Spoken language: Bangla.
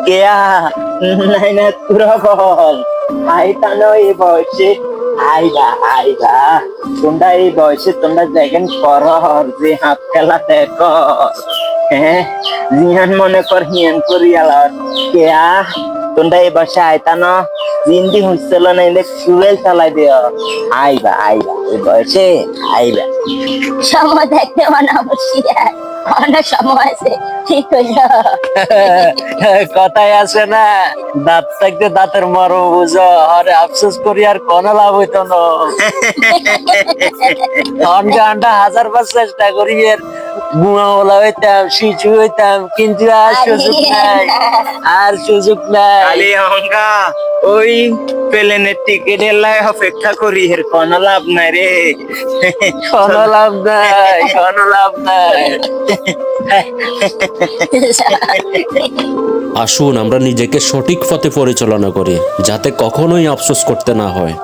কেয়া নাই না তুরা বল আইতা নয় বয়সে আইবা আইবা তোমরা এই বয়সে তোমরা দেখেন কর যে হাত খেলা দেখো হ্যাঁ জিহান মনে কর হিয়ান করি আলার কেয়া তোমরা এই বয়সে আইতা না জিন্দি হুঁচল না ইন্দে ফুয়েল চালাই দিও আইবা আইবা এই বয়সে আইবা সময় দেখতে মানে অবশ্যই অনেক সময় আছে ঠিক হইল। কথাই আছে না, দাঁত থাকতে দাঁতের মর্ম বুঝো, আরে আফসোস করি আর কোন লাভ হইতো না। ঘন্টা হাজার বার চেষ্টা করি এর গুণাওয়ালা হইতাম, শিশু হইতাম, কিন্তু আর সুযোগ নাই, আর সুযোগ নাই। খালি অহংকা ওই প্লেনের টিকিটের লাই অপেক্ষা করি এর কোনো লাভ নাই রে, কোনো লাভ নাই, কোনো লাভ নাই। আসুন আমরা নিজেকে সঠিক পথে পরিচালনা করি, যাতে কখনোই আফসোস করতে না হয়।